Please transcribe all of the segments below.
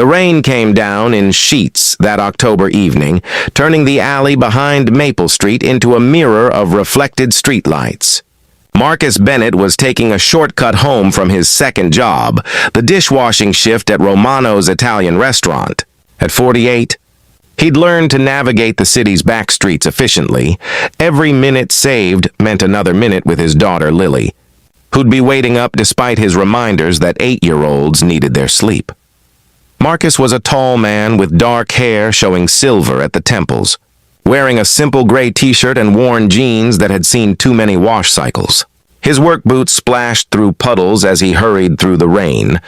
The rain came down in sheets that October evening, turning the alley behind Maple Street into a mirror of reflected streetlights. Marcus Bennett was taking a shortcut home from his second job, the dishwashing shift at Romano's Italian restaurant. At 48, he'd learned to navigate the city's back streets efficiently. Every minute saved meant another minute with his daughter Lily, who'd be waiting up despite his reminders that 8-year-olds needed their sleep. Marcus was a tall man with dark hair showing silver at the temples, wearing a simple gray t-shirt and worn jeans that had seen too many wash cycles. His work boots splashed through puddles as he hurried through the rain,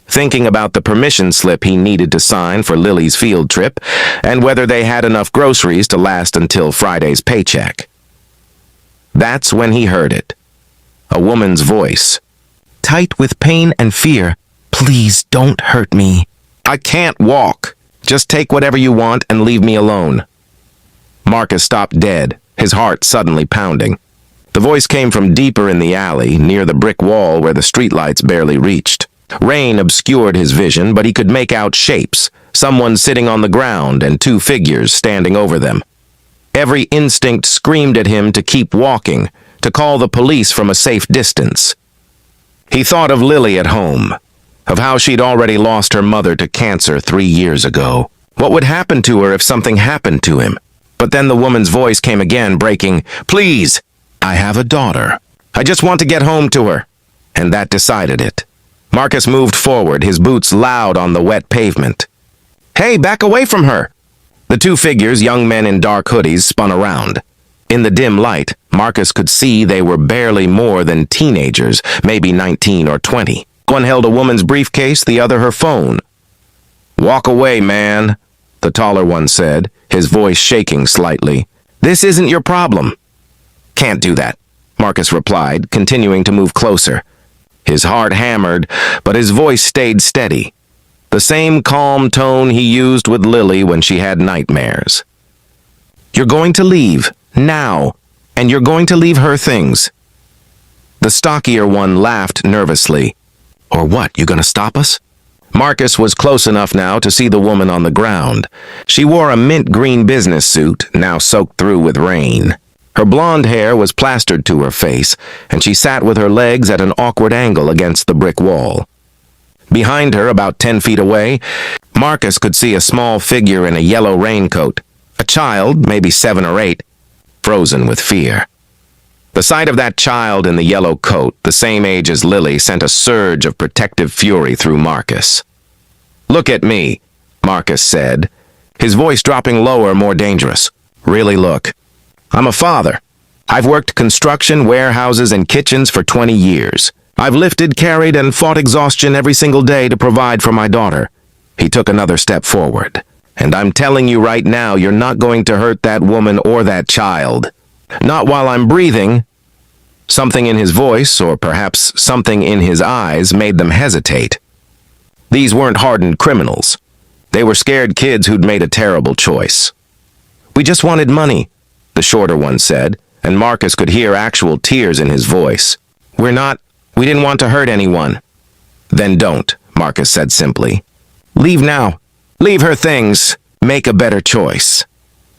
thinking about the permission slip he needed to sign for Lily's field trip and whether they had enough groceries to last until Friday's paycheck. That's when he heard it. A woman's voice. Tight with pain and fear. Please don't hurt me. I can't walk. Just take whatever you want and leave me alone. Marcus stopped dead, his heart suddenly pounding. The voice came from deeper in the alley, near the brick wall where the streetlights barely reached. Rain obscured his vision, but he could make out shapes, someone sitting on the ground and 2 figures standing over them. Every instinct screamed at him to keep walking, to call the police from a safe distance. He thought of Lily at home, of how she'd already lost her mother to cancer 3 years ago. What would happen to her if something happened to him? But then the woman's voice came again, breaking, Please, I have a daughter. I just want to get home to her. And that decided it. Marcus moved forward, his boots loud on the wet pavement. Hey, back away from her! The 2 figures, young men in dark hoodies, spun around. In the dim light, Marcus could see they were barely more than teenagers, maybe 19 or 20. One held a woman's briefcase, the other her phone. Walk away, man, the taller one said, his voice shaking slightly. This isn't your problem. Can't do that, Marcus replied, continuing to move closer. His heart hammered, but his voice stayed steady. The same calm tone he used with Lily when she had nightmares. You're going to leave, now, and you're going to leave her things. The stockier one laughed nervously. Or what, you gonna stop us? Marcus was close enough now to see the woman on the ground. She wore a mint green business suit, now soaked through with rain. Her blonde hair was plastered to her face, and she sat with her legs at an awkward angle against the brick wall. Behind her, about 10 feet away, Marcus could see a small figure in a yellow raincoat, a child, maybe 7 or 8, frozen with fear. The sight of that child in the yellow coat, the same age as Lily, sent a surge of protective fury through Marcus. Look at me, Marcus said, his voice dropping lower, more dangerous. Really look. I'm a father. I've worked construction, warehouses, and kitchens for 20 years. I've lifted, carried, and fought exhaustion every single day to provide for my daughter. He took another step forward. And I'm telling you right now, you're not going to hurt that woman or that child. Not while I'm breathing. Something in his voice, or perhaps something in his eyes, made them hesitate. These weren't hardened criminals. They were scared kids who'd made a terrible choice. We just wanted money, the shorter one said, and Marcus could hear actual tears in his voice. We didn't want to hurt anyone. Then don't, Marcus said simply. Leave now. Leave her things. Make a better choice.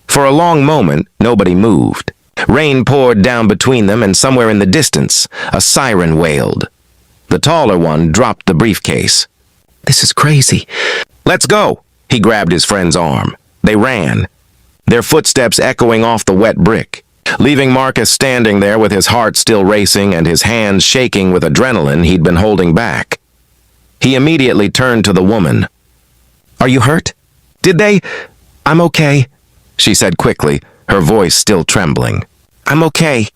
For a long moment, nobody moved. Rain poured down between them, and somewhere in the distance, a siren wailed. The taller one dropped the briefcase. This is crazy. Let's go! He grabbed his friend's arm. They ran, their footsteps echoing off the wet brick, leaving Marcus standing there with his heart still racing and his hands shaking with adrenaline he'd been holding back. He immediately turned to the woman. Are you hurt? Did they? I'm okay, she said quickly, her voice still trembling. I'm okay,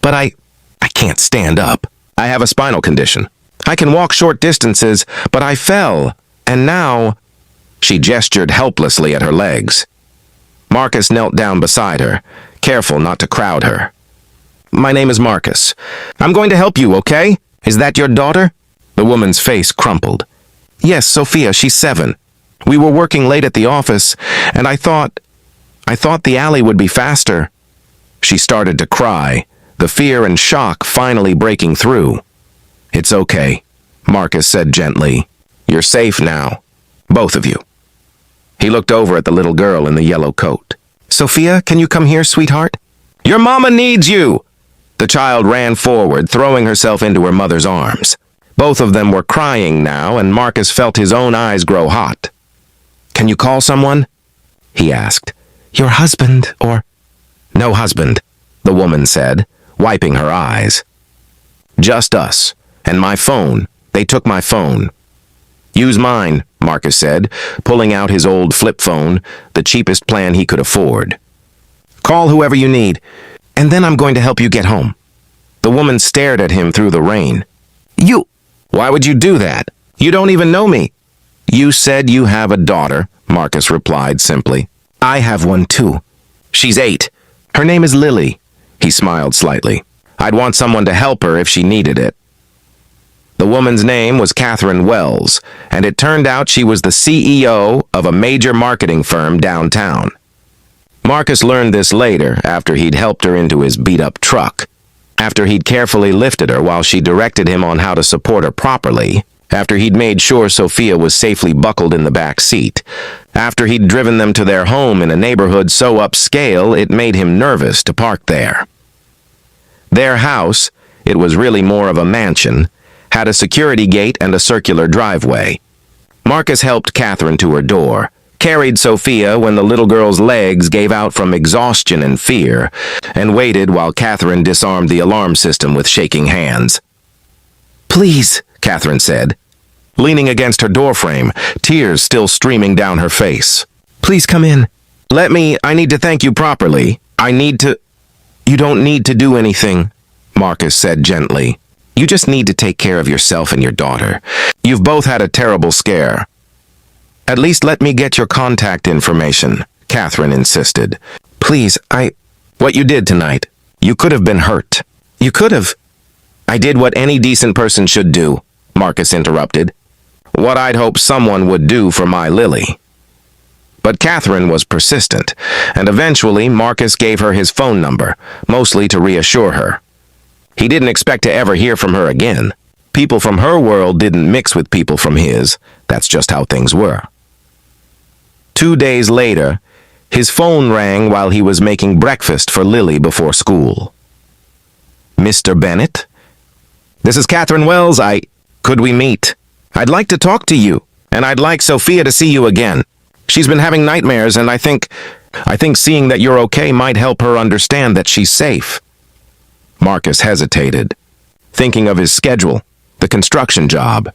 but I can't stand up. I have a spinal condition. I can walk short distances, but I fell, and now... She gestured helplessly at her legs. Marcus knelt down beside her, careful not to crowd her. My name is Marcus. I'm going to help you, okay? Is that your daughter? The woman's face crumpled. Yes, Sophia, she's 7. We were working late at the office, and I thought the alley would be faster. She started to cry, the fear and shock finally breaking through. It's okay, Marcus said gently. You're safe now, both of you. He looked over at the little girl in the yellow coat. "Sophia, can you come here, sweetheart?" "Your mama needs you!" The child ran forward, throwing herself into her mother's arms. Both of them were crying now, and Marcus felt his own eyes grow hot. "Can you call someone?" he asked. "Your husband, or—" "No husband," the woman said, wiping her eyes. "Just us. And my phone. They took my phone." "Use mine," Marcus said, pulling out his old flip phone, the cheapest plan he could afford. "Call whoever you need, and then I'm going to help you get home." The woman stared at him through the rain. "You—" "Why would you do that? You don't even know me." "You said you have a daughter," Marcus replied simply. "I have one too. She's 8. Her name is Lily." He smiled slightly. "I'd want someone to help her if she needed it." The woman's name was Catherine Wells, and it turned out she was the CEO of a major marketing firm downtown. Marcus learned this later after he'd helped her into his beat-up truck, after he'd carefully lifted her while she directed him on how to support her properly, after he'd made sure Sophia was safely buckled in the back seat, after he'd driven them to their home in a neighborhood so upscale it made him nervous to park there. Their house, it was really more of a mansion, had a security gate and a circular driveway. Marcus helped Catherine to her door, carried Sophia when the little girl's legs gave out from exhaustion and fear, and waited while Catherine disarmed the alarm system with shaking hands. "Please," Catherine said, leaning against her doorframe, tears still streaming down her face. "Please come in. I need to thank you properly. You don't need to do anything," Marcus said gently. "You just need to take care of yourself and your daughter. You've both had a terrible scare." "At least let me get your contact information," Catherine insisted. "Please, What you did tonight. You could have been hurt." "You could have." "I did what any decent person should do," Marcus interrupted. "What I'd hope someone would do for my Lily." But Catherine was persistent, and eventually Marcus gave her his phone number, mostly to reassure her. He didn't expect to ever hear from her again. People from her world didn't mix with people from his. That's just how things were. 2 days later, his phone rang while he was making breakfast for Lily before school. "Mr. Bennett? This is Catherine Wells. Could we meet? I'd like to talk to you, and I'd like Sophia to see you again. She's been having nightmares, and I think seeing that you're okay might help her understand that she's safe." Marcus hesitated, thinking of his schedule, the construction job,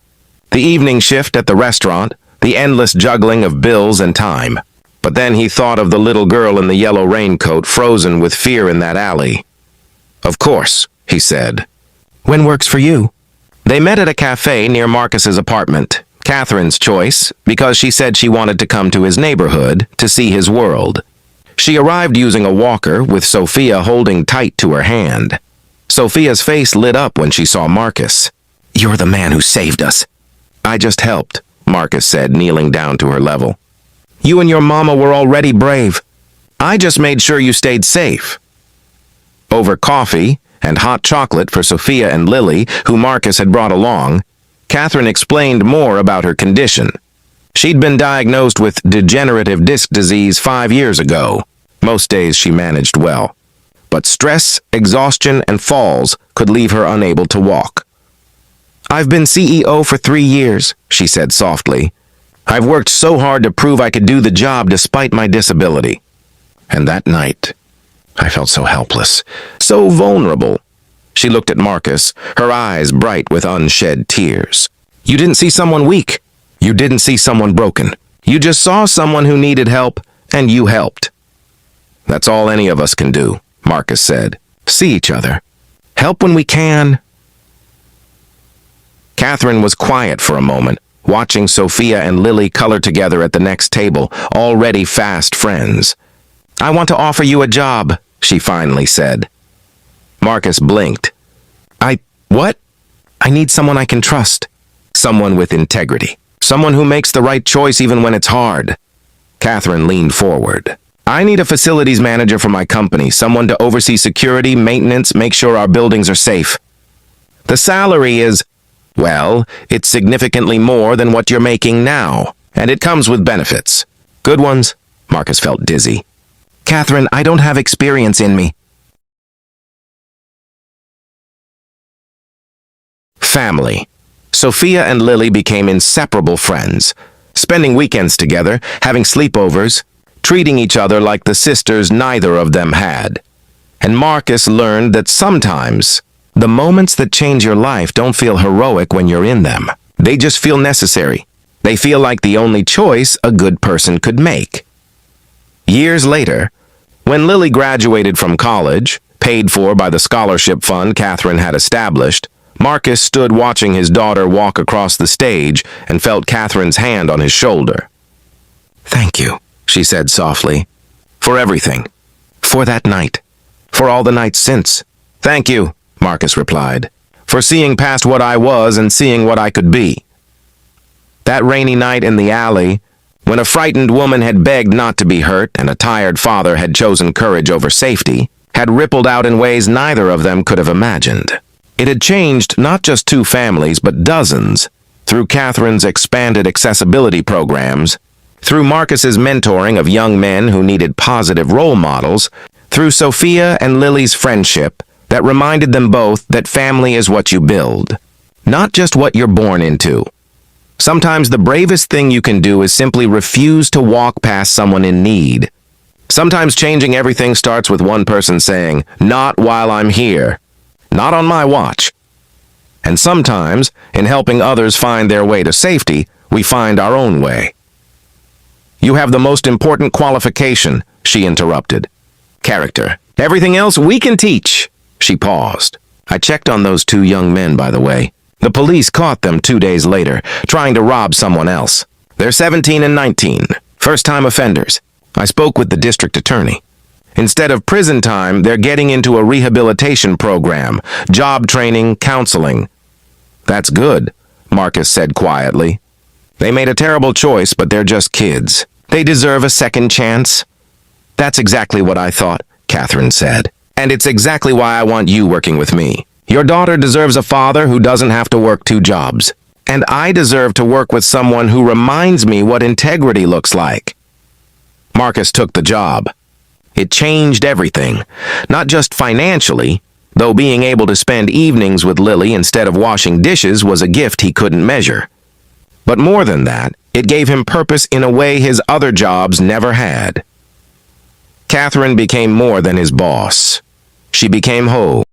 the evening shift at the restaurant, the endless juggling of bills and time. But then he thought of the little girl in the yellow raincoat frozen with fear in that alley. "Of course," he said. "When works for you?" They met at a cafe near Marcus's apartment, Catherine's choice, because she said she wanted to come to his neighborhood to see his world. She arrived using a walker, with Sophia holding tight to her hand. Sophia's face lit up when she saw Marcus. "You're the man who saved us." "I just helped," Marcus said, kneeling down to her level. "You and your mama were already brave. I just made sure you stayed safe." Over coffee and hot chocolate for Sophia and Lily, who Marcus had brought along, Catherine explained more about her condition. She'd been diagnosed with degenerative disc disease 5 years ago. Most days she managed well. But stress, exhaustion, and falls could leave her unable to walk. "I've been CEO for 3 years," she said softly. "I've worked so hard to prove I could do the job despite my disability." And that night, I felt so helpless, so vulnerable. She looked at Marcus, her eyes bright with unshed tears. "You didn't see someone weak. You didn't see someone broken. You just saw someone who needed help, and you helped." "That's all any of us can do," Marcus said. "See each other. Help when we can." Catherine was quiet for a moment, watching Sophia and Lily color together at the next table, already fast friends. "I want to offer you a job," she finally said. Marcus blinked. What? "I need someone I can trust. Someone with integrity. Someone who makes the right choice even when it's hard." Catherine leaned forward. "I need a facilities manager for my company, someone to oversee security, maintenance, make sure our buildings are safe. The salary is, well, it's significantly more than what you're making now, and it comes with benefits. Good ones. Marcus felt dizzy. Catherine, I don't have experience in me. Family. Sophia and Lily became inseparable friends, spending weekends together, having sleepovers, treating each other like the sisters neither of them had. And Marcus learned that sometimes the moments that change your life don't feel heroic when you're in them. They just feel necessary. They feel like the only choice a good person could make. Years later, when Lily graduated from college, paid for by the scholarship fund Catherine had established, Marcus stood watching his daughter walk across the stage and felt Catherine's hand on his shoulder. "Thank you," she said softly, "for everything. For that night. For all the nights since." "Thank you," Marcus replied, "for seeing past what I was and seeing what I could be." That rainy night in the alley, when a frightened woman had begged not to be hurt and a tired father had chosen courage over safety, had rippled out in ways neither of them could have imagined. It had changed not just two families, but dozens, through Catherine's expanded accessibility programs, through Marcus's mentoring of young men who needed positive role models, through Sophia and Lily's friendship that reminded them both that family is what you build, not just what you're born into. Sometimes the bravest thing you can do is simply refuse to walk past someone in need. Sometimes changing everything starts with one person saying, "Not while I'm here. Not on my watch." And sometimes, in helping others find their way to safety, we find our own way. "You have the most important qualification," she interrupted. "Character. Everything else we can teach." She paused. "I checked on those two young men, by the way. The police caught them 2 days later, trying to rob someone else. They're 17 and 19, first-time offenders. I spoke with the district attorney. Instead of prison time, they're getting into a rehabilitation program, job training, counseling." "That's good," Marcus said quietly. "They made a terrible choice, but they're just kids. They deserve a second chance." "That's exactly what I thought," Catherine said. "And it's exactly why I want you working with me. Your daughter deserves a father who doesn't have to work 2 jobs. And I deserve to work with someone who reminds me what integrity looks like." Marcus took the job. It changed everything, not just financially, though being able to spend evenings with Lily instead of washing dishes was a gift he couldn't measure. But more than that, it gave him purpose in a way his other jobs never had. Catherine became more than his boss. She became whole.